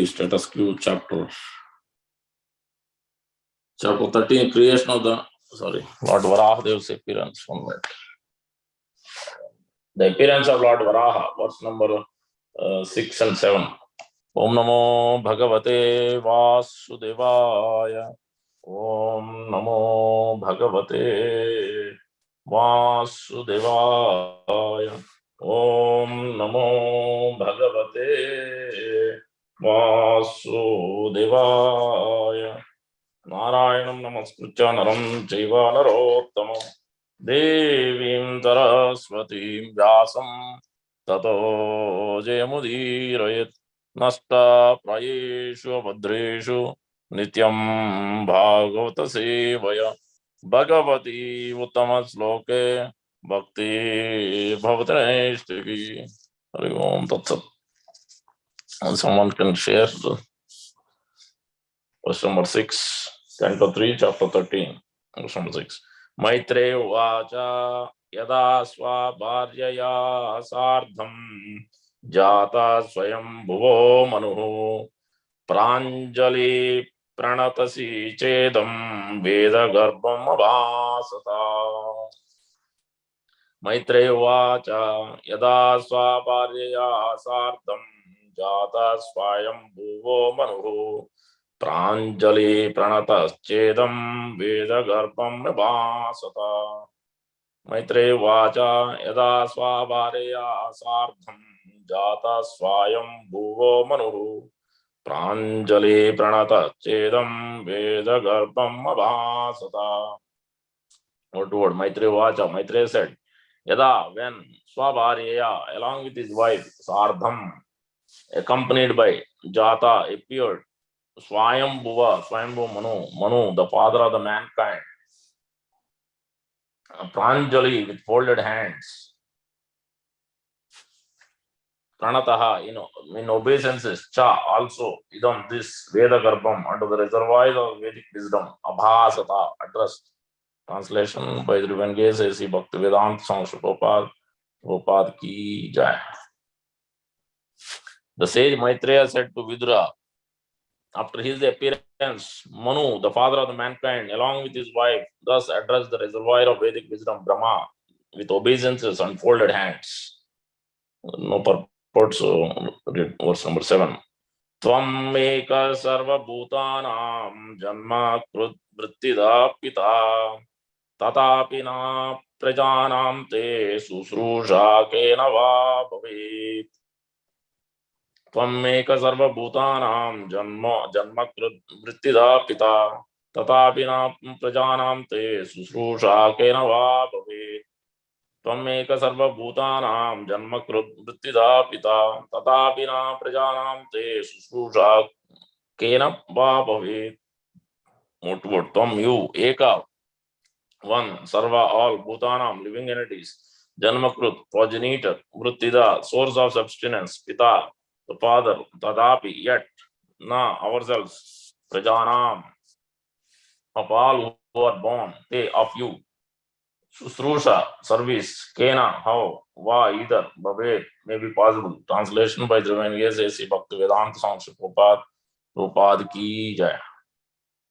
status quo chapter 13, creation of the Lord Varahadeva's appearance. 1 minute. The appearance of Lord Varaha, verse number 6 and 7. Om Namo Bhagavate Vasudevaya. Om Namo Bhagavate Vasudevaya. Om Namo Bhagavate Vasudevaya. Narayanam Namaskritya Naram Chaiva Narottamam Devim Saraswatim Vyasam Tato Jayamudirayat Nasta Prayeshu Bhadreshu Nityam Bhagavata Sevaya Bhagavati Uttama Sloke Bhakti Bhavatanestiki. Hari Om Tat Sat. And someone can share verse number 6, canto 3, chapter 13, verse number 6. Maitre Uvacha Yada Swa Bharyaya Sardham Jata Swayam Bhuvo Manuhu Pranjali Pranatasi Chedam Veda Garbham Avasata. Maitre Uvacha Yada Swa Bharyaya Sardham Jata Swayam Bhuvo Manuhu Pranjali Pranataschedam Veda Garbham Nibhasata. Maitre Vacha Yada Swabhareya Sardham Jata Swayam Bhuvo Manuhu Pranjali Pranataschedam Veda Garbham Nibhasata. Word to word. Maitre Vacha. Maitre said, Yada, when Swabhareya, along with his wife Sardham, accompanied by Jata, appeared Swayambhuva, Manu, the father of the mankind, Pranjali, with folded hands, Pranataha, in obeisances, Cha, also, Idam, this Veda Garbham, under the reservoirs of Vedic wisdom, Abhasata, addressed. Translation by Driven says, Bhakti Vedanta Swami Prabhupada ki jai. The sage Maitreya said to Vidura, after his appearance, Manu, the father of the mankind, along with his wife, thus addressed the reservoir of Vedic wisdom, Brahma, with obeisances and folded hands. No purport, so read verse number 7. Tvam eka sarva bhutanam janma krut vrittida pita tatapi na prajanam te susrusha kena va bhavet. Tvameka sarva bhutanam janma vrittida pita tatapi na prajanam te susrusha kena va bhavet. Tvameka sarva bhutanam janma vrittida pita tatapi na prajanam te susrusha kena va bhavet. Word. Tvam, you, eka, one, sarva, all, bhutanam, living entities, janmakrut, progenitor, vrittida, source of subsistence, pita, the father, tadapi, yet, na, ourselves, prajanam, of all who are born, te, of you, susrusha, service, kena, how, va, either, bhavet, may be possible. Translation by Driven A.C. Bhakti Vedanta Swami Prabhupada ki jai.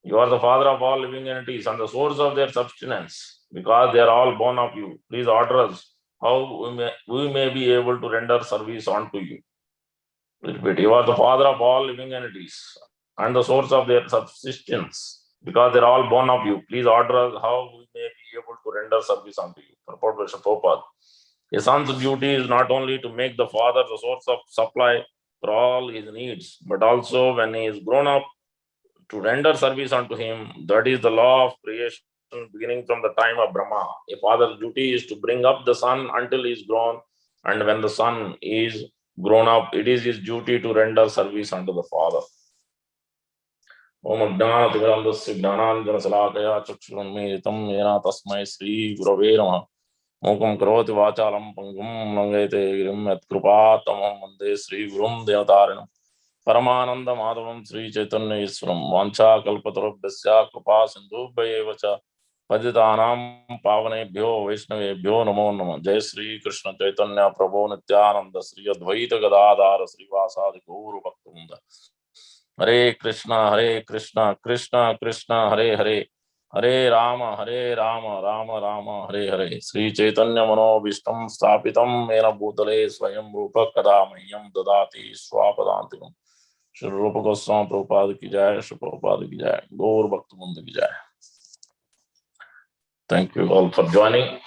You are the father of all living entities and the source of their subsistence, because they are all born of you. Please order us how we may be able to render service unto you. Repeat. You are the father of all living entities and the source of their subsistence, because they are all born of you. Please order us how we may be able to render service unto you. Purport by Prabhupada. A son's duty is not only to make the father the source of supply for all his needs, but also when he is grown up, to render service unto him. That is the law of creation beginning from the time of Brahma. A father's duty is to bring up the son until he is grown, and when the son is grown up, it is his duty to render service unto the father. Om Ajnanatimirandasya Jnananjana Chakshurunmilitam Yena Tasmai Sri Gurave Namaha. Mukam Karoti Vachalam Pangum Langete Girim Yat Krupatamam Vande Sri Gurum Devatarinam Paramananda Madhavam Sri Chaitanya Iswaram Vancha Kalpatarubhyasya Kripa Sindhubhayeva cha Paditanam Pavanebhyo Vaishnavebhyo Namo Namah. Jai Sri Krishna Chaitanya Prabhu Nityananda Sri Advaita Gadadhara Sri Vasadi Gauru Bhaktivinoda Hare Krishna, Krishna Krishna, Hare Hare, Hare Rama, Rama Rama, Hare Hare. Sri Chaitanya Mano Vishtam Stapitam Mena Bhutale Swayam Rupa Kada Mahyam Dadati Swapadantikam. Shri Rupa Goswami Prabhupada ki jai, Shri Prabhupada ki jai, Gaur Bhakta Munda ki jai. Thank you all for joining.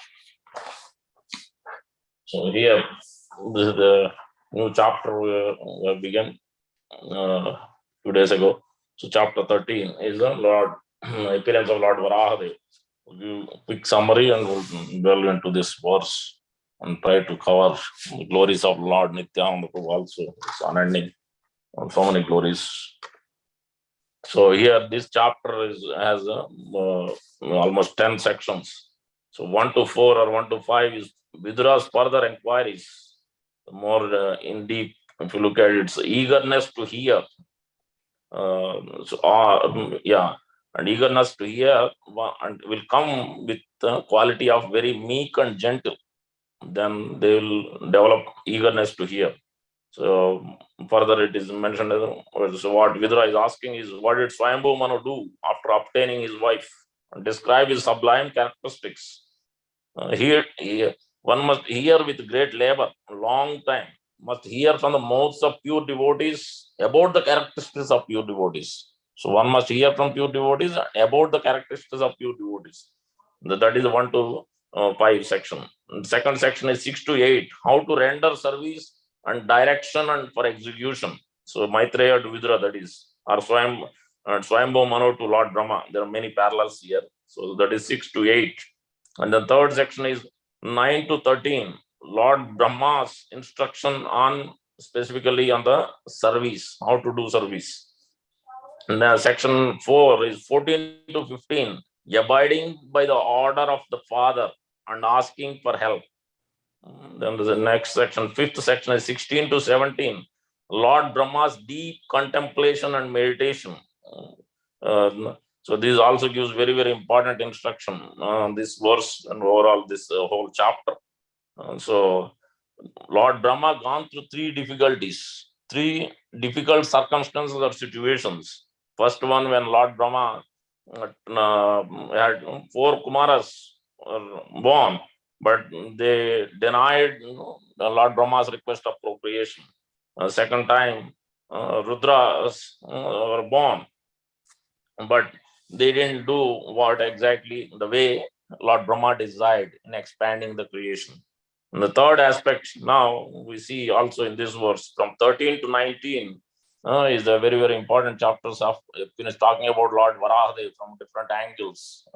So here, this is the new chapter we began 2 days ago. So chapter 13 is the Lord appearance of Lord Varahadev. We'll give a quick summary and we'll delve into this verse and try to cover the glories of Lord Nityananda Prabhu also. It's unending, so many glories. So here this chapter has almost 10 sections. So 1 to 4 or 1 to 5 is Vidura's further inquiries. More in deep, if you look at it, it's eagerness to hear. And eagerness to hear and will come with the quality of very meek and gentle. Then they will develop eagerness to hear. So further it is mentioned, so what Vidura is asking is, what did Swayambhu Manu do after obtaining his wife? And describe his sublime characteristics. Here, one must hear with great labor, long time, must hear from the mouths of pure devotees about the characteristics of pure devotees. So one must hear from pure devotees about the characteristics of pure devotees. That is 1 to 5 section. And second section is 6 to 8, how to render service and direction and for execution. So Maitreya to Vidura, that is, or Swayambhu Manu to Lord Brahma. There are many parallels here. So that is 6 to 8. And the third section is 9 to 13, Lord Brahma's instruction on specifically on the service, how to do service. And then section 4 is 14 to 15, abiding by the order of the Father and asking for help. Then the next section, fifth section is 16 to 17, Lord Brahma's deep contemplation and meditation. So this also gives very, very important instruction on this verse and overall this whole chapter. So Lord Brahma gone through three difficult circumstances or situations. First one, when Lord Brahma had 4 Kumaras born, but they denied Lord Brahma's request of procreation. Second time, Rudras were born, but they didn't do what exactly the way Lord Brahma desired in expanding the creation. And the third aspect now we see also in this verse from 13 to 19 is a very, very important chapters of talking about Lord Varahadev from different angles.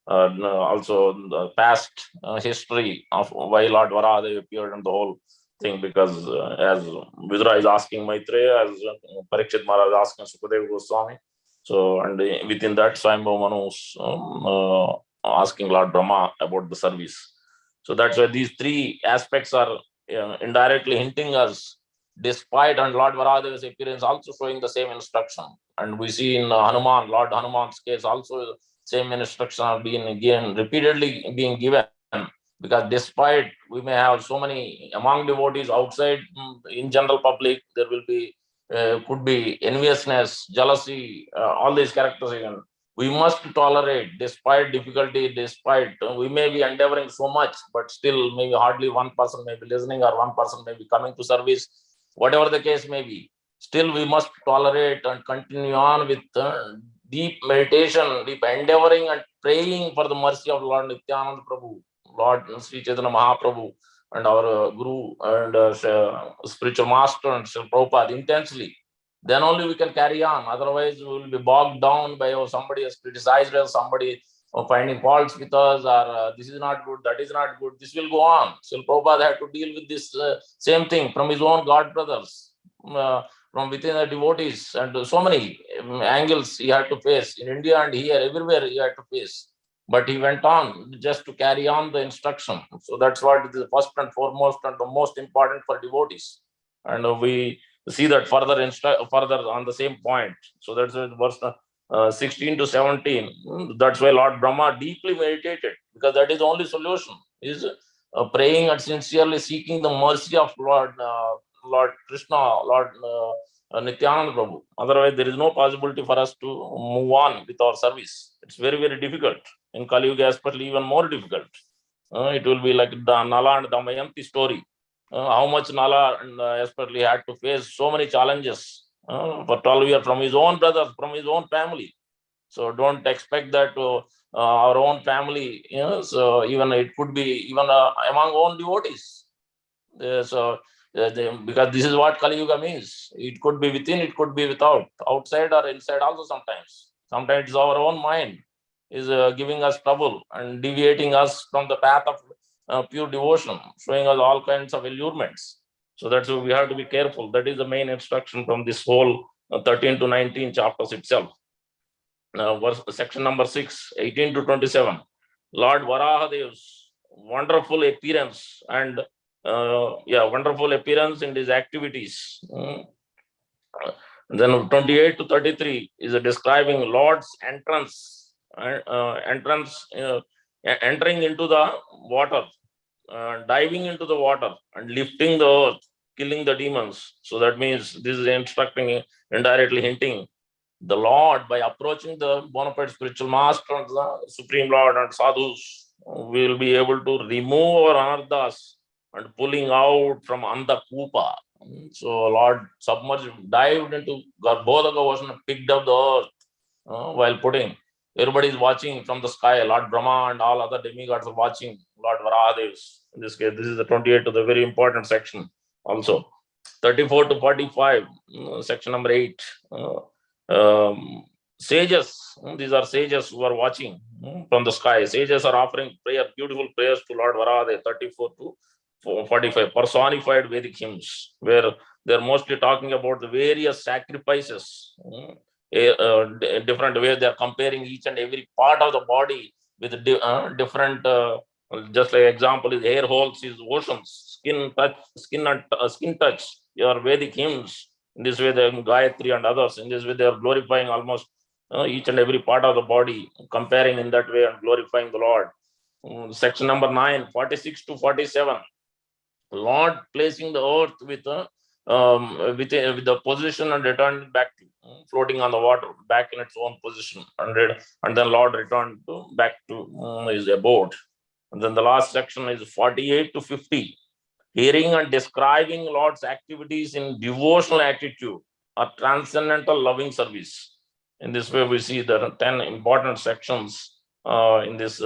Also the past history of why Lord Varahadev appeared in the whole thing, because as Vidura is asking Maitreya, as Parikshit Maharaj is asking Sukadeva Goswami. So, and within that, Swayambhu Manu is asking Lord Brahma about the service. So that's why these three aspects are indirectly hinting us, despite, and Lord Varahadeva's appearance also showing the same instruction. And we see in Hanuman, Lord Hanuman's case also, same instruction are being again repeatedly being given. Because despite we may have so many among devotees outside, in general public, there will be could be enviousness, jealousy, all these characters even. We must tolerate despite difficulty, despite we may be endeavoring so much, but still maybe hardly one person may be listening or one person may be coming to service, whatever the case may be. Still we must tolerate and continue on with deep meditation, deep endeavoring and praying for the mercy of Lord Nityananda Prabhu, Lord Sri Chaitanya Mahaprabhu, and our Guru and spiritual master and Sri Prabhupada intensely. Then only we can carry on. Otherwise, we will be bogged down by somebody has criticized us, somebody finding faults with us, or this is not good, that is not good. This will go on. Sri Prabhupada had to deal with this same thing from his own God brothers, from within the devotees, and so many angles he had to face in India and here, everywhere he had to face. But he went on just to carry on the instruction. So that's what is the first and foremost and the most important for devotees. And we see that further on the same point. So that's verse 16 to 17. That's why Lord Brahma deeply meditated, because that is the only solution, is praying and sincerely seeking the mercy of Lord Krishna, Lord Nityananda Prabhu. Otherwise, there is no possibility for us to move on with our service. It's very, very difficult. In Kali Yuga, especially even more difficult. It will be like the Nala and Damayanti story. How much Nala especially had to face so many challenges for 12 years from his own brothers, from his own family. So don't expect that our own family, so even it could be even among own devotees. So because this is what Kali Yuga means. It could be within, it could be without, outside or inside also sometimes. Sometimes it's our own mind is giving us trouble and deviating us from the path of pure devotion, showing us all kinds of allurements. So that's why we have to be careful. That is the main instruction from this whole 13 to 19 chapters itself. Verse, section number 6, 18 to 27. Lord Varahadev's wonderful appearance and wonderful appearance in his activities. Then 28 to 33 is describing Lord's entrance, entering into the water, diving into the water and lifting the earth, killing the demons. So that means this is instructing, indirectly hinting the Lord by approaching the bona fide spiritual master and the Supreme Lord and sadhus, we will be able to remove our anarthas and pulling out from Andhakupa. So Lord submerged, dived into Garbhodaka ocean and picked up the earth while putting. Everybody is watching from the sky. Lord Brahma and all other demigods are watching Lord Varahadevs. In this case, this is the 28 to the very important section also. 34 to 45, section number 8. Sages, these are sages who are watching from the sky. Sages are offering prayer, beautiful prayers to Lord Varahadev. 34 to 45, personified Vedic hymns, where they're mostly talking about the various sacrifices, different ways. They're comparing each and every part of the body with different, just like example is hair holes is oceans, skin touch, your Vedic hymns. In this way, the Gayatri and others, in this way, they are glorifying almost each and every part of the body, comparing in that way and glorifying the Lord. Section number 9, 46 to 47. Lord placing the earth with the position and returning back to floating on the water, back in its own position, and then Lord returned back to his abode. And then the last section is 48 to 50. Hearing and describing Lord's activities in devotional attitude or transcendental loving service. In this way, we see there are 10 important sections in this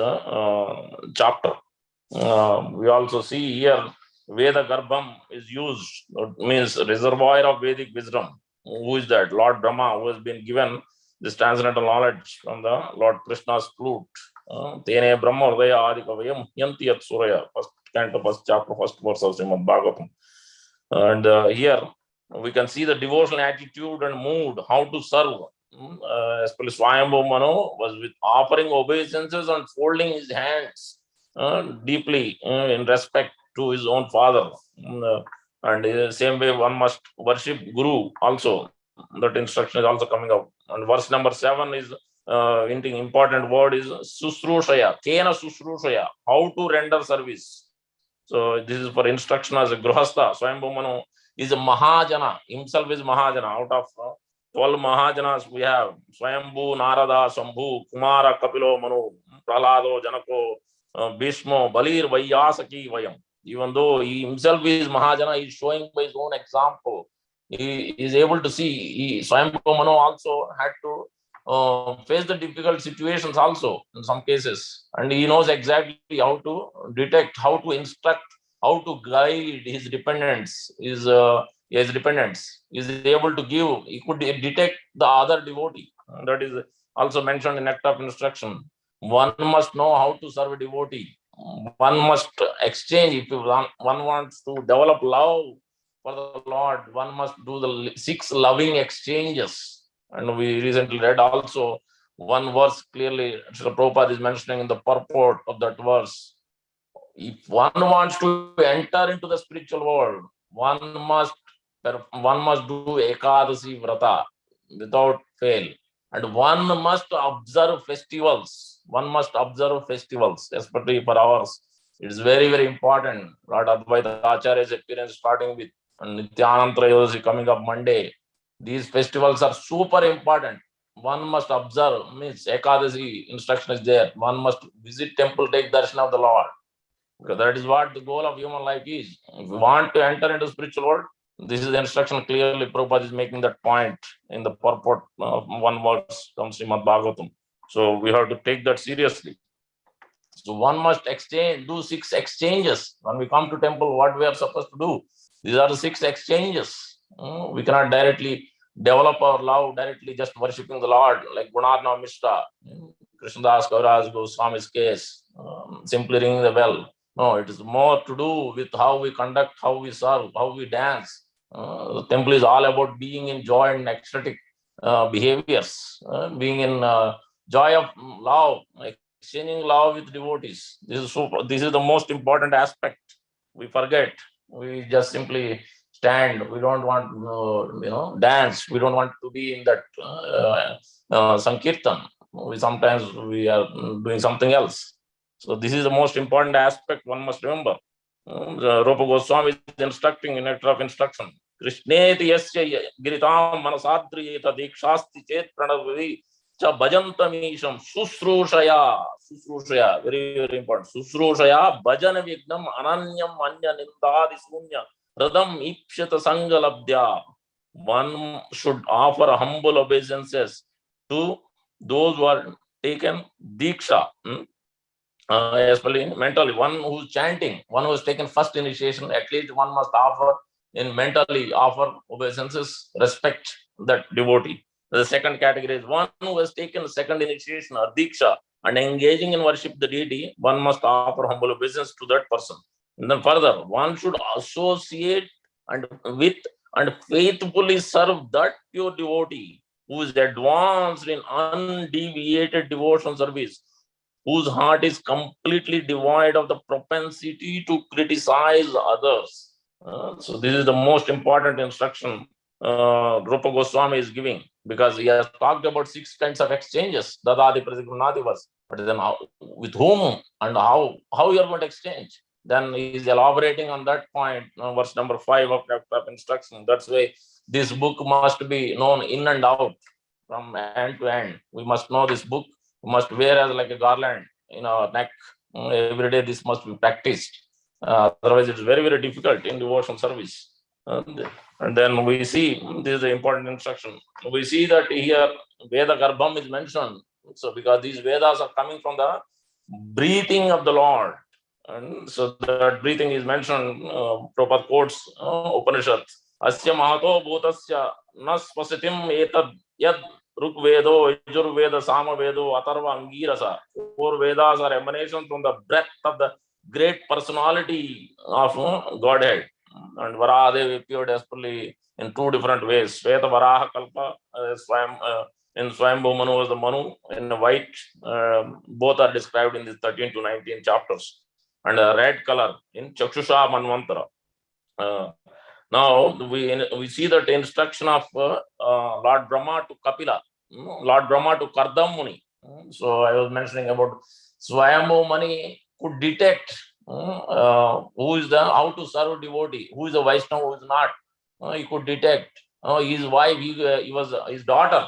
chapter. We also see here Veda Garbham is used, means reservoir of Vedic wisdom. Who is that? Lord Brahma, who has been given this transcendental knowledge from the Lord Krishna's flute. Tene Brahma Urdaya Adikavayam Yanti Yat Suraya. First canto, first chapter, first verse of Srimad Bhagavatam. And here we can see the devotional attitude and mood, how to serve. Especially Swayambhu Manu was with offering obeisances and folding his hands deeply in respect to his own father. And in the same way, one must worship Guru also. That instruction is also coming up. And verse number 7 is important word is Susrushaya. Kena Susrushaya. How to render service. So this is for instruction as a Grihastha. Swayambhu Manu is a Mahajana. Himself is Mahajana. Out of 12 Mahajanas we have Swayambhu, Narada, Shambhu, Kumara, Kapilo, Manu, Prahlado, Janako, Bhishmo, Balir, Vaiyasaki, Vayam. Even though he himself is Mahajana, he is showing by his own example. He is able to see. Swayambhu Manu also had to face the difficult situations also in some cases. And he knows exactly how to detect, how to instruct, how to guide his dependents, his dependents. He is able to give, he could detect the other devotee. That is also mentioned in Act of Instruction. One must know how to serve a devotee. One must exchange. If one wants to develop love for the Lord, one must do the 6 loving exchanges. And we recently read also one verse clearly, Srila Prabhupada is mentioning in the purport of that verse. If one wants to enter into the spiritual world, one must do Ekadasi Vrata without fail. And one must observe festivals. One must observe festivals, especially for ours. It is very, very important. Lord Advaita Acharya's appearance starting with Nityananda Tirayodasi coming up Monday. These festivals are super important. One must observe, means Ekadasi instruction is there. One must visit temple, take darshan of the Lord. Because that is what the goal of human life is. If you want to enter into spiritual world, this is the instruction clearly. Prabhupada is making that point in the purport of one verse from Srimad Bhagavatam. So we have to take that seriously. So one must do 6 exchanges. When we come to temple, what we are supposed to do? These are the 6 exchanges. We cannot directly develop our love directly just worshipping the Lord like Gunarna Mishra, Krishnadas Kaviraj Goswami's case, simply ringing the bell. No, it is more to do with how we conduct, how we serve, how we dance. The temple is all about being in joy and ecstatic behaviors, being in joy of love, exchanging love with devotees. This is the most important aspect. We forget. We just simply stand. We don't want dance. We don't want to be in that sankirtan. Sometimes we are doing something else. So this is the most important aspect one must remember. Rupa Goswami is instructing in Nectar of Instruction. Krishneti yasya giritam manasadriyeta dikshasti chet pranavi cha bhajantamisham susrushaya. Susrushaya, very, very important. Susrushaya bhajan vignam ananyam anya nindadi sunya radam ipshata sangalabdya. One should offer humble obeisances to those who are taken diksha. Especially mentally, one who's chanting, one who has taken first initiation, at least one must offer obeisances, respect that devotee. The second category is one who has taken second initiation or diksha and engaging in worship the deity, one must offer humble obeisance to that person. And then further, one should associate with and faithfully serve that pure devotee who is advanced in undeviated devotional service, whose heart is completely devoid of the propensity to criticize others. So this is the most important instruction Rupa Goswami is giving, because he has talked about 6 kinds of exchanges, Dadadi Pratigrunadivas. But then with whom and how you are going to exchange? Then he is elaborating on that point, verse number 5 of instruction. That's why this book must be known in and out, from end to end. We must know this book. We must wear as like a garland in our neck. Every day this must be practiced. Otherwise, it's very, very difficult in devotional service. And then we see, this is the important instruction. We see that here Veda Garbham is mentioned. So because these Vedas are coming from the breathing of the Lord. And so that breathing is mentioned, Prabhupada quotes Upanishad. Asya mahato bhutasya naspasitim etad yad Rugvedo, Yajurveda, Samavedo, Atharva, Angirasa. 4 Vedas are emanations from the breath of the great personality of Godhead. And Varahadev appeared especially in 2 different ways. Sveta Varaha Kalpa, in Swayambhu Manu was the Manu, in white, both are described in the 13 to 19 chapters. And a red color in Chakshusha Manvantara. Now we see that instruction of Lord Brahma to Kapila, Lord Brahma to Kardam Muni. So I was mentioning about Swayambhu Mani could detect who is how to serve devotee, who is a Vaishnava, who is not. He could detect his wife, he was his daughter.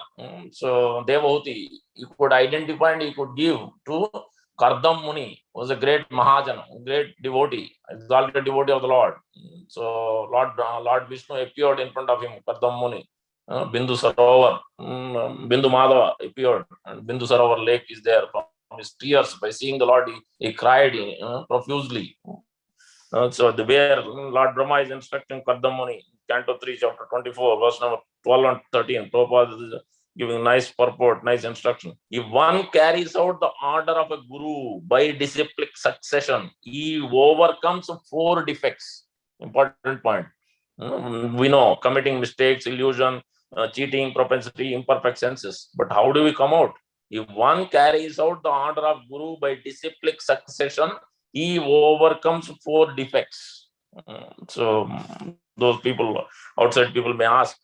So Devahuti, he could identify and he could give to Kardam Muni, was a great Mahajana, great devotee, exalted devotee of the Lord. So Lord Vishnu appeared in front of him, Kardam Muni. Bindu Sarovar, Bindu Madhava appeared, and Bindu Sarovar lake is there. From his tears, by seeing the Lord, he cried profusely. So where Lord Brahma is instructing Kardam Muni, Canto 3, chapter 24, verse number 12 and 13, Prabhupada is giving nice purport, nice instruction. If one carries out the order of a guru by disciplic succession, he overcomes 4 defects. Important point. We know committing mistakes, illusion, cheating, propensity, imperfect senses. But how do we come out? If one carries out the order of guru by disciplic succession, he overcomes 4 defects. So those people, outside people may ask,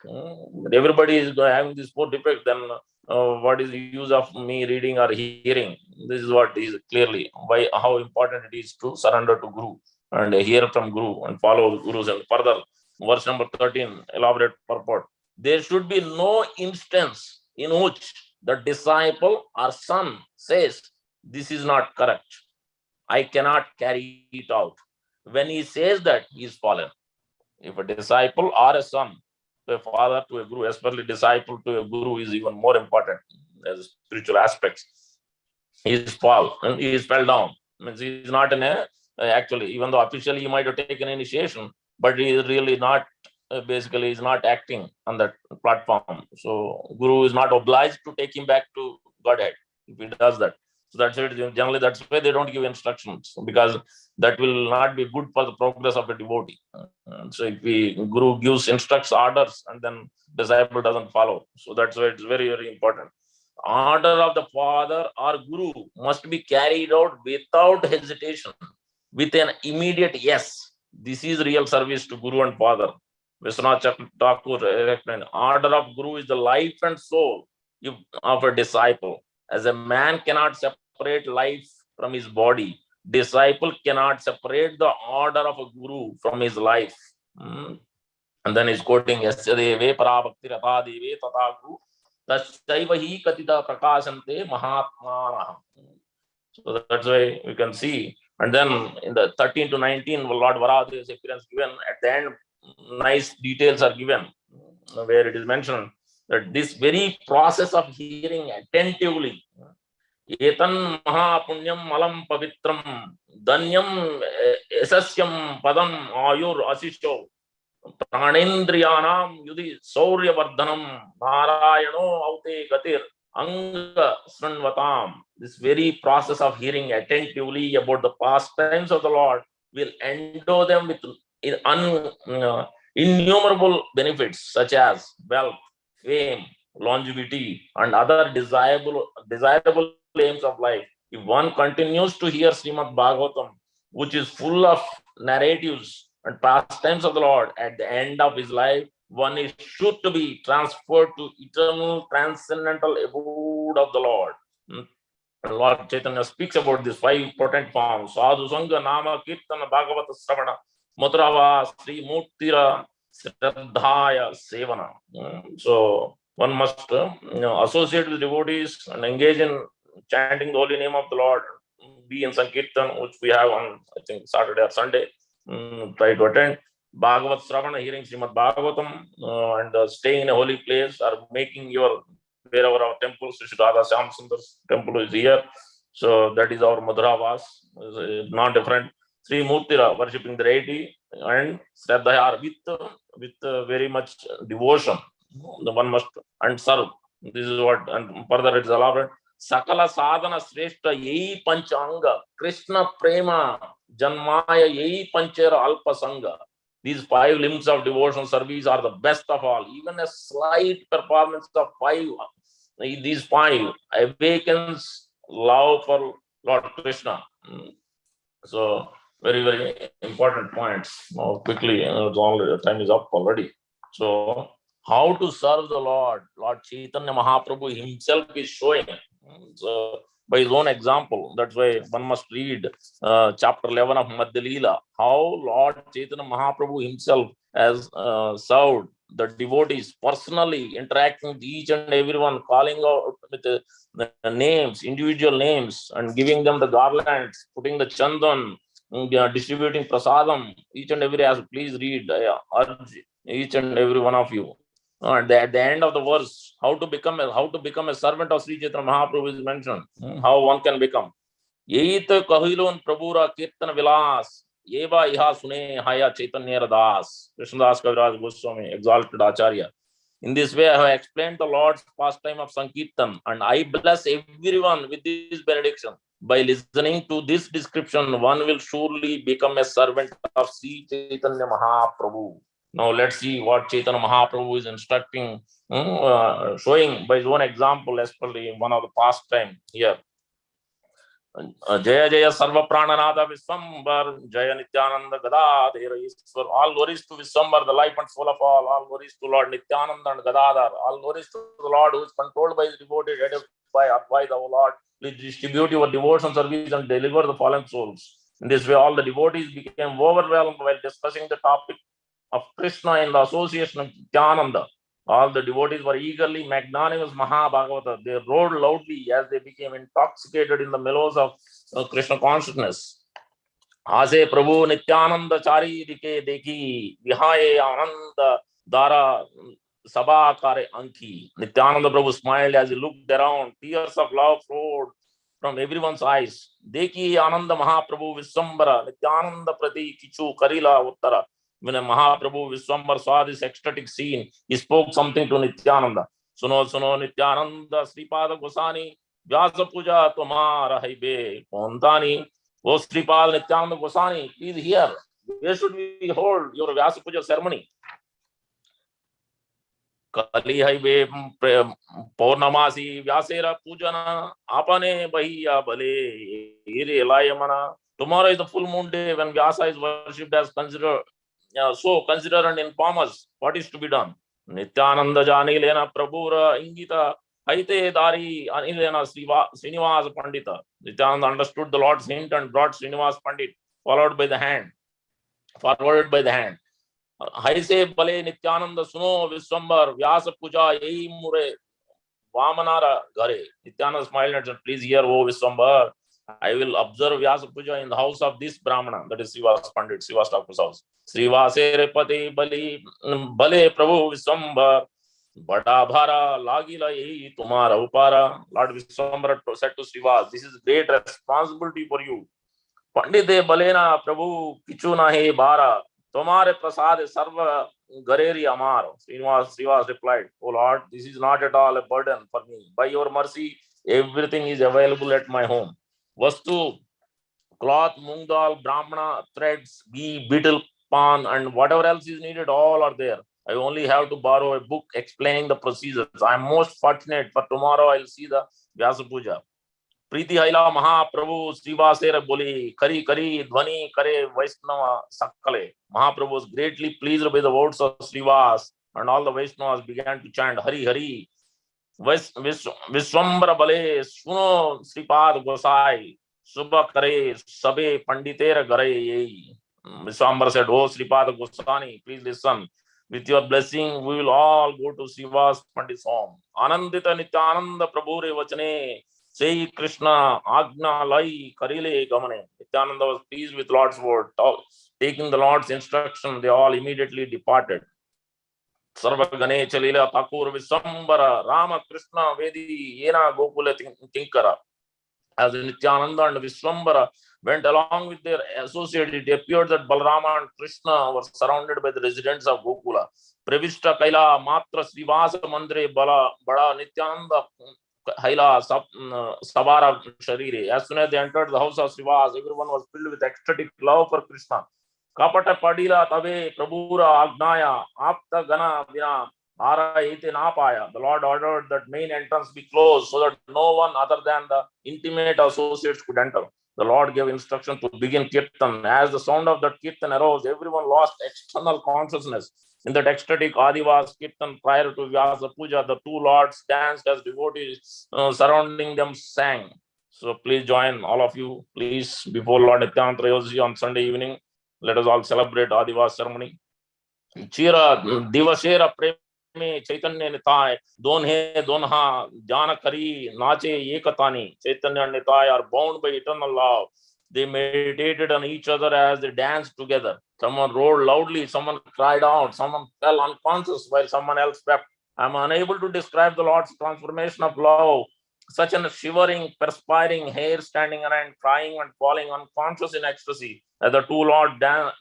everybody is having these 4 defects, then what is the use of me reading or hearing? This is what is clearly why, how important it is to surrender to Guru and hear from Guru and follow the Gurus. And further, verse number 13, elaborate purport. there should be no instance in which the disciple or son says, this is not correct, I cannot carry it out. When he says that, he is fallen. If a disciple or a son to a father, to a guru, especially disciple to a guru is even more important as spiritual aspects. He is fall and he is fell down. Means he is not in a, actually, even though officially he might have taken initiation, but he is really not, basically is not acting on that platform. So guru is not obliged to take him back to Godhead if he does that. So that's it. Generally, that's why they don't give instructions, because that will not be good for the progress of a devotee. So if we guru gives instructs orders and then disciple doesn't follow, so that's why it's very, very important. Order of the father or guru must be carried out without hesitation, with an immediate yes. This is real service to guru and father. Vishwanath Thakur explained, order of guru is the life and soul of a disciple. As a man cannot separate life from his body, disciple cannot separate the order of a guru from his life. And then he's quoting, Yasya deve parabhakti rata deve tata guru tasyaiva hi katita prakashante mahatmana. So that's why we can see. And then in the 13 to 19, Lord Varahadeva's appearance given. At the end, nice details are given, where it is mentioned that this very process of hearing attentively, etan mahapunyam malam pavitram danyam esasyam padam ayur asisho pranendriyanam yudi sauryavardhanam narayano aute gatir anga sranvatam. This very process of hearing attentively about the pastimes of the Lord will endow them with innumerable benefits such as wealth, fame, longevity, and other desirable aims of life. If one continues to hear Srimad Bhagavatam, which is full of narratives and pastimes of the Lord, at the end of his life, one is sure to be transferred to eternal transcendental abode of the Lord. Lord Chaitanya speaks about these 5 potent forms: Sadhu Sangha, Nama, Kirtana, Bhagavata, Sravana, Mudrava, Sri Murtira, Shraddhaya, Sevana. So one must associate with devotees and engage in chanting the holy name of the Lord, be in Sankirtan, which we have on, I think, Saturday or Sunday. Try to attend Bhagavat Sravana, hearing Srimad Bhagavatam, and staying in a holy place, or making your, wherever our temple, Sri Radha Syam Sundar's temple is here. So that is our Madhuravas, not different. Sri Murtira, worshipping the deity, and Shraddhaya, with very much devotion. The one must, and serve. This is what, and further it is elaborate. Sakala sadhana shrestha yei panchanga, Krishna prema janmaya yei panchera alpa sangha. These 5 limbs of devotional service are the best of all. Even a slight performance of 5, these 5 awakens love for Lord Krishna. So very, very important points. Now quickly, the time is up already. So how to serve the Lord? Lord Chaitanya Mahaprabhu himself is showing. So by his own example, that's why one must read chapter 11 of Madhya Leela, how Lord Chaitanya Mahaprabhu himself has served the devotees personally, interacting with each and everyone, calling out with the names, individual names, and giving them the garlands, putting the chandan, distributing prasadam. Each and every, as please read, I urge each and every one of you. And at the end of the verse, how to become a servant of Sri Chaitanya Mahaprabhu is mentioned. How one can become. Yeita kahilon prabhura kirtan vilas, yeva iha sune haya Chaitanya das. Krishnadas Kaviraj Goswami, exalted Acharya. In this way, I have explained the Lord's pastime of Sankirtan, and I bless everyone with this benediction. By listening to this description, one will surely become a servant of Sri Chaitanya Mahaprabhu. Now let's see what Chaitanya Mahaprabhu is instructing, showing by his own example, especially in one of the pastime here. Jaya Jaya Sarva Prananada Viswambar, Jaya Nityananda Gadadhara Ishwar. All glories to Viswambar, the life and soul of all. All glories to Lord Nityananda and Gadadhar. All glories to the Lord who is controlled by his devoted, headed by the Lord. Please distribute your devotion service and deliver the fallen souls. In this way, all the devotees became overwhelmed while discussing the topic of Krishna in the association of Nityananda. All the devotees were eagerly magnanimous Mahabhagavata. They roared loudly as they became intoxicated in the mellows of Krishna consciousness. आसे प्रभु नित्यानंद चारी Ricky देखी विहाय आनंद Dara sabha kare anki. Nityananda Prabhu smiled as he looked around. Tears of love flowed from everyone's eyes. Dekhi Ananda Mahaprabhu Viswambara Nityananda Prati Kichu Karila Uttara. When Mahaprabhu Viswambara saw this ecstatic scene, he spoke something to Nityananda. Suno suno Nityananda Sripada Gosani Vyasa Puja Tomara Haibe Pontani. O Sripal Nityananda Gosani, please hear. Where should we hold your Vyasa Puja ceremony? Kali Haibe Purnamasi Vyasera Pujana Apane Bahiya Bale Ire Layamana. Tomorrow is the full moon day when Vyasa is worshipped as considered. So consider and inform us what is to be done. Nityananda Jani Lena Prabhura Ingita Haite Dari Anilena Srinivas Pandita. Nityananda understood the Lord's hint and brought Srinivas Pandit, forwarded by the hand. Haise Bale Nityananda Suno Viswambar Vyasa Puja Yei Mure Vamanara Gare. Nityananda smiled and said, please hear, O Viswambar. I will observe Vyasa Puja in the house of this Brahmana, that is Srivas Pandit, Srivas Thakur's house. Srivasere Pati Bale Prabhu Viswambar Bada Bhara Lagila Yehi Tumara Upara. Lord Viswambara said to Srivas, this is great responsibility for you. Pandite Balena Prabhu Kichuna He Bara Tomare Prasad Sarva Gareri Amar. Srivas replied, O Lord, this is not at all a burden for me. By your mercy, everything is available at my home. Vastu, cloth, moong dal, brahmana, threads, ghee, beetle, pan, and whatever else is needed, all are there. I only have to borrow a book explaining the procedures. I am most fortunate, for tomorrow I will see the Vyasa Puja. Priti Haila Mahaprabhu Srivasera Boli Kari Kari Dhvani Kare Vaishnava Sakale. Mahaprabhu was greatly pleased by the words of Srivas, and all the Vaishnavas began to chant Hari Hari. Viswambara Bale Suno Sripad Gosai Subha Kare Sabe Panditera Gare Yei. Viswambara said, Oh Sripad Gosani, please listen. With your blessing, we will all go to Srivas Pandit's home. Anandita Nityananda Prabhure Vachane Say Krishna Agna Lai Karile Gamane. Nityananda was pleased with Lord's word. Taking the Lord's instruction, they all immediately departed. Sarva Ganesh Lila Thakur Viswambara Rama Krishna Vedi Yena Gokula Tinkara. As Nityananda and Viswambara went along with their associates, it appeared that Balarama and Krishna were surrounded by the residents of Gokula. Pravishta Kaila Matra Srivasa Mandre Bada Nityananda Haila Savara Sharire. As soon as they entered the house of Srivas, everyone was filled with ecstatic love for Krishna. Kapata Padila Tave Prabhura Agnaya Apta Gana Vina Ara Ete Napaya. The Lord ordered that main entrance be closed so that no one other than the intimate associates could enter. The Lord gave instruction to begin Kirtan. As the sound of that Kirtan arose, everyone lost external consciousness. In that ecstatic Adivas Kirtan prior to Vyasa Puja, the two lords danced as devotees surrounding them sang. So please join, all of you, please, before Lord Nityananda Trayodashi on Sunday evening. Let us all celebrate Adivas ceremony. Chira Divashera Preme Chaitanya Nitai Donhe Donha Jana Kari Nache Ekatani. Chaitanya and Nitai are bound by eternal love. They meditated on each other as they danced together. Someone roared loudly, someone cried out, someone fell unconscious while someone else wept. I am unable to describe the Lord's transformation of love. Such a shivering, perspiring, hair standing around, crying and falling unconscious in ecstasy. As the two lords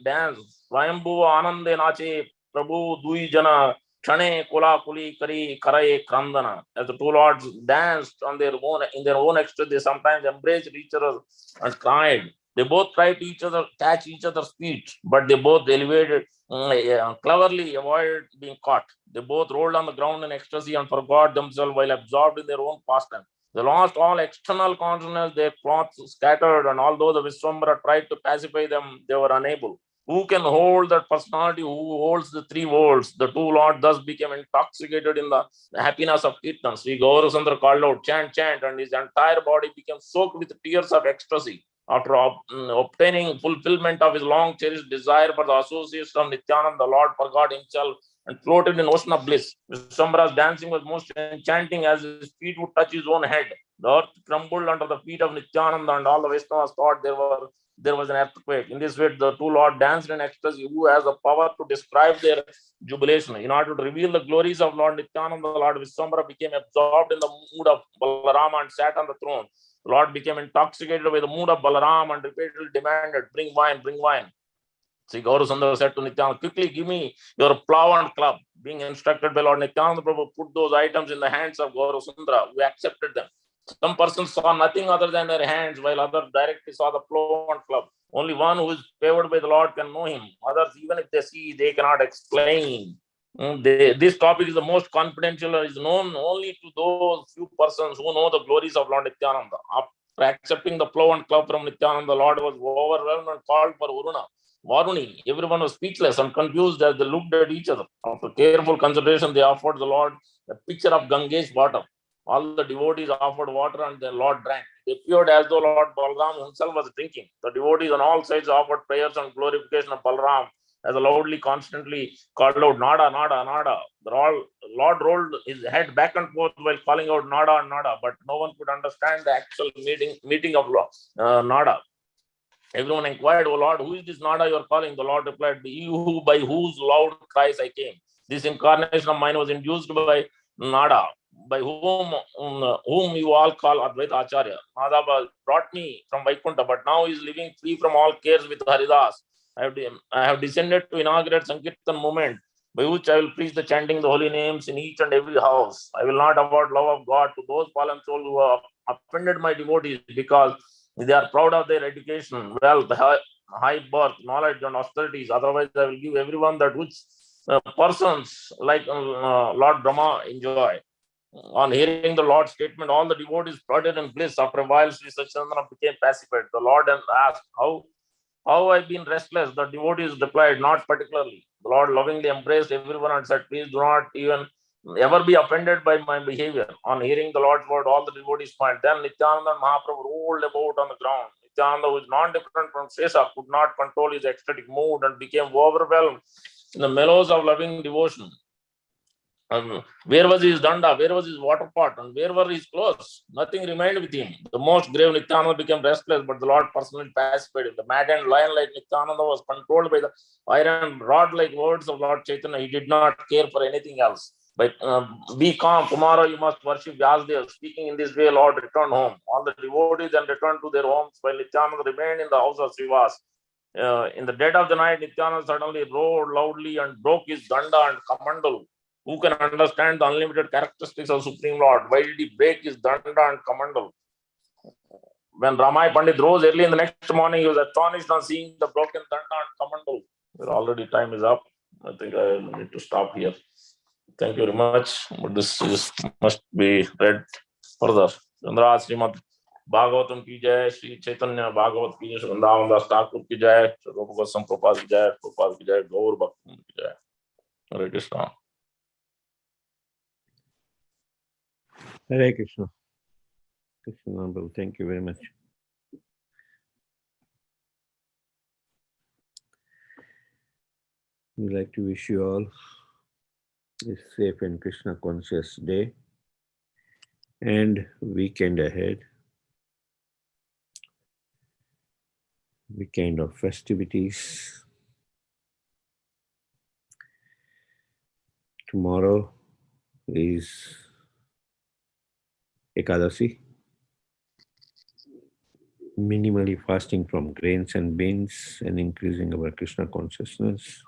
danced, Swayambhu Anande Nache Prabhu Dui Jana Chane Kula Kuli Kari Karaye Krandana. As the two lords danced on their own in their own ecstasy, they sometimes embraced each other and cried. They both tried to catch each other's speech, but they both elevated cleverly avoided being caught. They both rolled on the ground in ecstasy and forgot themselves while absorbed in their own pastime. They lost all external consciousness, their clothes scattered, and although the Viswambara tried to pacify them, they were unable. Who can hold that personality who holds the three worlds? The two lords thus became intoxicated in the happiness of Kirtan. Sri Gaurasundar called out, chant, chant, and his entire body became soaked with tears of ecstasy. After obtaining fulfillment of his long cherished desire for the association of Nityananda, the Lord forgot himself and floated in ocean of bliss. Vishwambara's dancing was most enchanting as his feet would touch his own head. The earth crumbled under the feet of Nityananda, and all the Vaishnavas thought there was an earthquake. In this way, the two lords danced in ecstasy. Who has the power to describe their jubilation? In order to reveal the glories of Lord Nityananda, Lord Vishwambara became absorbed in the mood of Balarama and sat on the throne. The Lord became intoxicated by the mood of Balaram and repeatedly demanded, "Bring wine, bring wine." Sri Gaurasundara said to Nityananda, "Quickly give me your plow and club." Being instructed by Lord Nityananda Prabhu, put those items in the hands of Gaurasundara, who accepted them. Some persons saw nothing other than their hands, while others directly saw the plow and club. Only one who is favored by the Lord can know him. Others, even if they see, they cannot explain. This topic is the most confidential and is known only to those few persons who know the glories of Lord Nityananda. After accepting the plow and club from Nityananda, the Lord was overwhelmed and called for Varuni. Everyone was speechless and confused as they looked at each other. After careful consideration, they offered the Lord a pitcher of Gangesh water. All the devotees offered water and the Lord drank. It appeared as though Lord Balram himself was drinking. The devotees on all sides offered prayers and glorification of Balram as loudly, constantly called out, "Nada, Nada, Nada." The Lord rolled his head back and forth while calling out Nada and Nada, but no one could understand the actual meeting of Nada. Everyone inquired, "O Lord, who is this Nada you are calling?" The Lord replied, "He who by whose loud cries I came. This incarnation of mine was induced by Nada, by whom you all call Advaita Acharya. Nada brought me from Vaikuntha, but now he is living free from all cares with Haridas. I have descended to inaugurate Sankirtan movement, by which I will preach the chanting the holy names in each and every house. I will not award love of God to those fallen souls who have offended my devotees, because they are proud of their education, wealth, high birth, knowledge, and austerities. Otherwise, I will give everyone that which persons like Lord Brahma enjoy." On hearing the Lord's statement, all the devotees flooded in bliss. After a while, Sri Satchandana became pacified. The Lord asked, How I've been restless? The devotees replied, "Not particularly." The Lord lovingly embraced everyone and said, "Please do not even ever be offended by my behavior." On hearing the Lord's word, all the devotees smiled. Then Nityananda and Mahaprabhu rolled about on the ground. Nityananda, who is non-different from Sesa, could not control his ecstatic mood and became overwhelmed in the mellows of loving devotion. Where was his danda? Where was his water pot? And where were his clothes? Nothing remained with him. The most grave Nityananda became restless, but the Lord personally pacified him. The maddened lion-like Nityananda was controlled by the iron rod-like words of Lord Chaitanya. He did not care for anything else. But be calm. Tomorrow you must worship Vyasdev. Speaking in this way, Lord returned home. All the devotees then returned to their homes, while Nityananda remained in the house of Srivas. In the dead of the night, Nityananda suddenly roared loudly and broke his danda and kamandal. Who can understand the unlimited characteristics of Supreme Lord? Why did he break his danda and kamandal? When Ramai Pandit rose early in the next morning, he was astonished on seeing the broken danda and kamandal. Already time is up. I think I need to stop here. Thank you very much. But this must be read further. Chandra Srimad Bhagavatam ki jai, Sri Chaitanya Bhagavat ki jai, Vrindavan Das Thakur ki jai, Rupa Goswami Prabhupada ki jai, Prabhupada ki jai, Gaur Bhakti ki jai. Hare Krishna. Hare Krishna. Krishna, thank you very much. We'd like to wish you all a safe and Krishna conscious day and weekend ahead. Weekend of festivities. Tomorrow is Ekadasi. Minimally fasting from grains and beans and increasing our Krishna consciousness.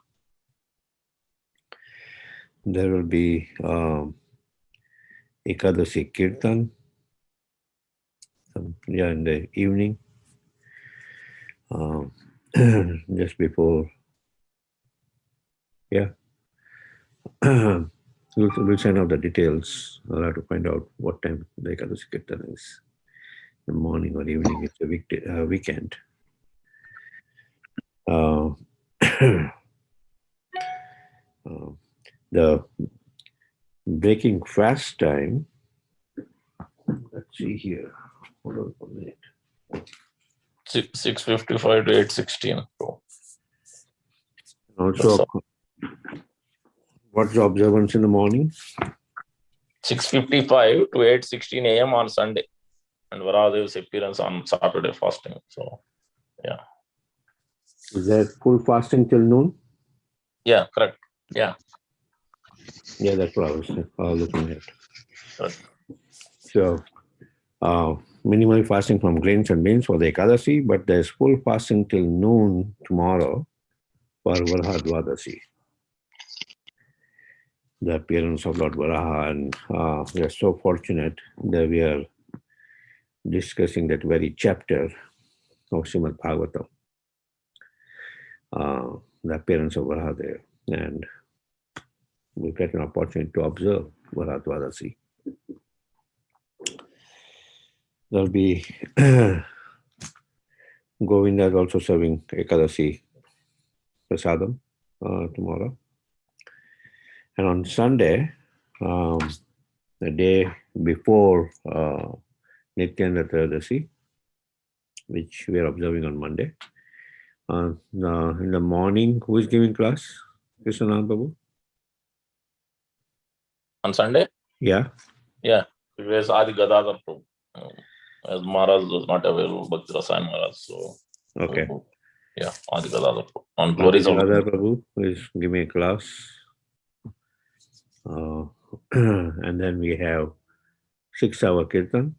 There will be Ekadasi Kirtan in the evening, just before. Yeah, we'll send out the details. I'll have to find out what time the Ekadasi Kirtan is. The morning or evening. It's a weekend. The breaking fast time. Let's see here. Hold on for a minute. 6:55 to 8:16. Also, What's the observance in the morning? 6:55 to 8:16 a.m. on Sunday, and Varadev's appearance on Saturday fasting. So, yeah. Is that full fasting till noon? Yeah, correct. Yeah. Yeah, that's what I was looking at. Correct. So, minimally fasting from grains and beans for the Ekadasi, but there's full fasting till noon tomorrow for Varaha Dwadasi, the appearance of Lord Varaha. And we are so fortunate that we are discussing that very chapter of Srimad Bhagavatam, the appearance of Varaha there. And we get an opportunity to observe Varaha Dwadasi. There'll be Govinda is also serving Ekadasi Prasadam tomorrow. And on Sunday, the day before Nityanda Tradasi, which we are observing on Monday, in the morning, who is giving class? Krishnanand Babu? On Sunday? Yeah. Yeah. It was Adi Gadadhar Prabhu. As Maharaj was not available, Bhakti Rasayan Maharaj. So, Okay. Yeah, Adi Gadadhar Prabhu. On Adi glories of Gadadhar Prabhu is giving a class. And then we have 6-hour Kirtan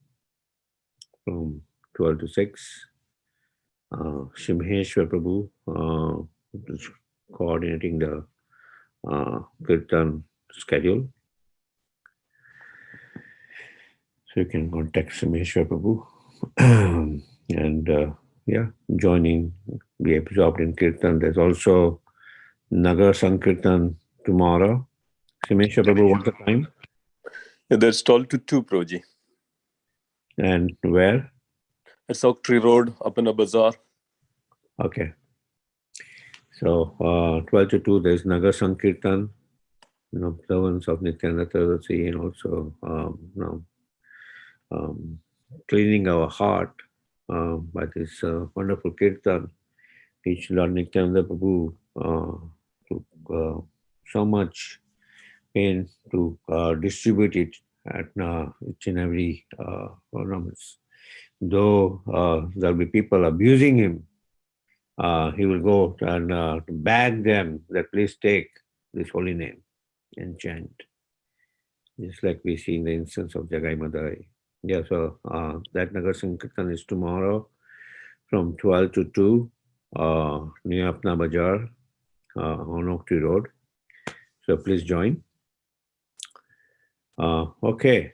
from 12 to 6. Shimheshwar Prabhu is coordinating the Kirtan schedule. So you can contact Shimheshwar Prabhu and joining, be absorbed in Kirtan. There's also Nagar Sankirtan tomorrow. Shimheshwar Prabhu, what's the time? Yeah, that's 12 to 2, Proji. And where? At Oak Tree Road, up in a bazaar. Okay. So 12 to 2, there's Nagar Sankirtan, observance of Nityananda Tradasi, and also cleaning our heart by this wonderful Kirtan, which Lord Nityananda Prabhu took so much pain to distribute it at each and every ornaments. Though there'll be people abusing him, he will go and beg them that please take this holy name and chant. Just like we see in the instance of Jagai Madai. Yeah, so that Nagar Sankirtan is tomorrow from 12 to 2 near Apna Bazaar on Oak Tree Road. So please join. Okay.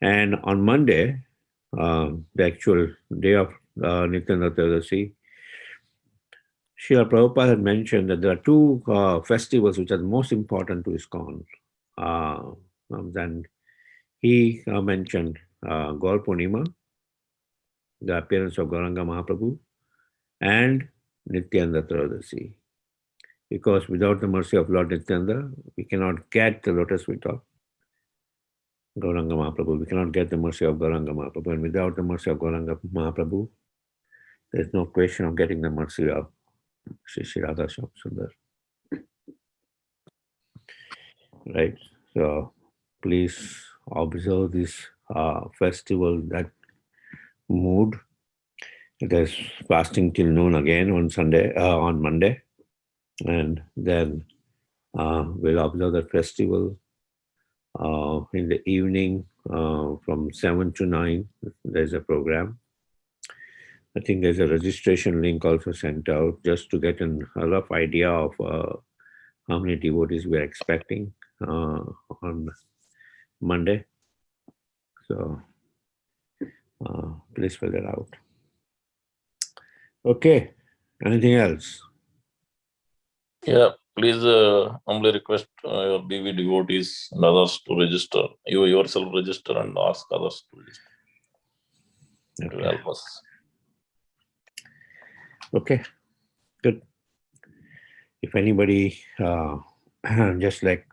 And on Monday, the actual day of Nityananda Tradasi, Srila Prabhupada had mentioned that there are two festivals which are the most important to ISKCON. Then he mentioned Gaur Purnima, the appearance of Gauranga Mahaprabhu, and Nityananda Tradasi. Because without the mercy of Lord Nityananda, we cannot get the lotus feet of Gauranga Mahaprabhu. We cannot get the mercy of Gauranga Mahaprabhu. And without the mercy of Gauranga Mahaprabhu, there's no question of getting the mercy of Shri Radha Shyam Sundar. Right? So please observe this festival, that mood. There's fasting till noon again on Sunday, on Monday. And then we'll observe that festival in the evening from 7 to 9. There's a program. I think there's a registration link also sent out just to get a rough idea of how many devotees we're expecting on Monday. So please fill that out. Okay. Anything else? Yeah, please humbly request your BV devotees and others to register. You yourself register and ask others to register. It will help us. Okay, good. If anybody, just like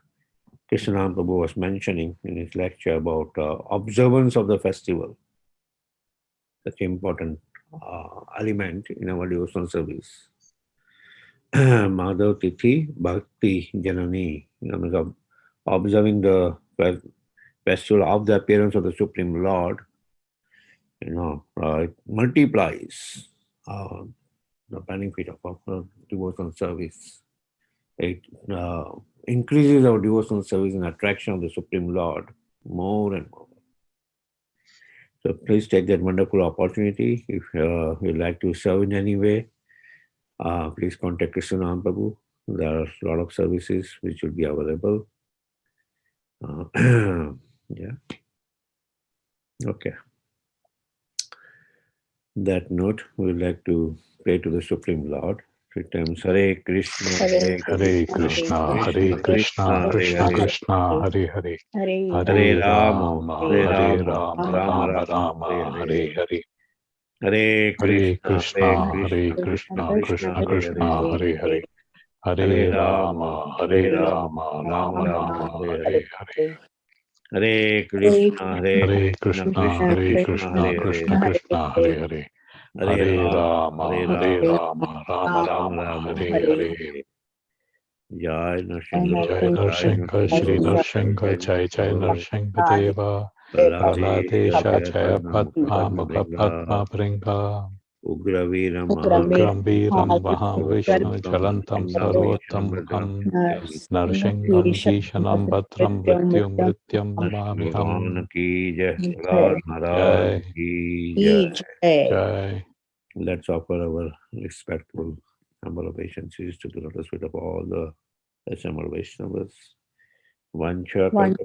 Krishnanand Prabhu was mentioning in his lecture about observance of the festival, such an important element in our devotional service. Madhav Tithi Bhakti Janani, observing the festival of the appearance of the Supreme Lord, it multiplies the benefit of devotional service. It increases our devotional service and attraction of the Supreme Lord more and more. So please take that wonderful opportunity. If you'd like to serve in any way, please contact Krishnanam Prabhu. There are a lot of services which will be available. Yeah. Okay. That note, we would like to pray to the Supreme Lord. 3 times Hare Krishna, Hare Krishna, Hare Krishna, Krishna Krishna, Hare Hare, Hare Rama, Hare Rama, Rama Rama, Hare Hare. Hare Hare Krishna, Krishna, Hare Krishna, Krishna Krishna, Hare Hare, Hare Hare Rama, Hare Rama, Rama Rama, Hare Hare. Hare Krishna, Hare Krishna Krishna, Hare Krishna, Krishna Krishna, Hare Hare, Hare Rama, Hare Rama, Rama Rama, Hare Hare. Jai Narsingha, Jai Narsingha, Shri Narsingha, Jai Jai Narsingha Deva, Baladesha Jaya Padma, Mukha Padma Bringa, Ugraveera Ugram Veeram Vaham Vishnu Jalantam Sarvottam Narsingam Bhishanam Bhadram Mrityum Mrityum Namamiham. Ki Jai, Prahlad Maharaj Jai, Ki Jai. Jai. Let's offer our respectful humble obeisances to the lotus feet of all the assembled Vaishnavas. Vancha Titanam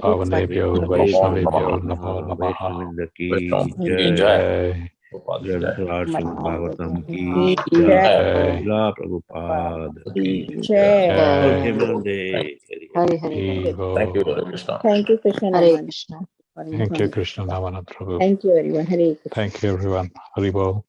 Pavanebhyo Vaishnavebhyo Namo Namaha. Vaishnavinda ki Jai. Jai. Jai. Srimad Bhagavatam ki Jai. Jai. Srila Prabhupada ki Jai. Jai. Namaste. Thank you, Hare Krishna. Thank you, Krishna. Thank you, Krishna Namanand Prabhu. Thank you, everyone. Hare Krishna. Thank you, everyone. Haribol.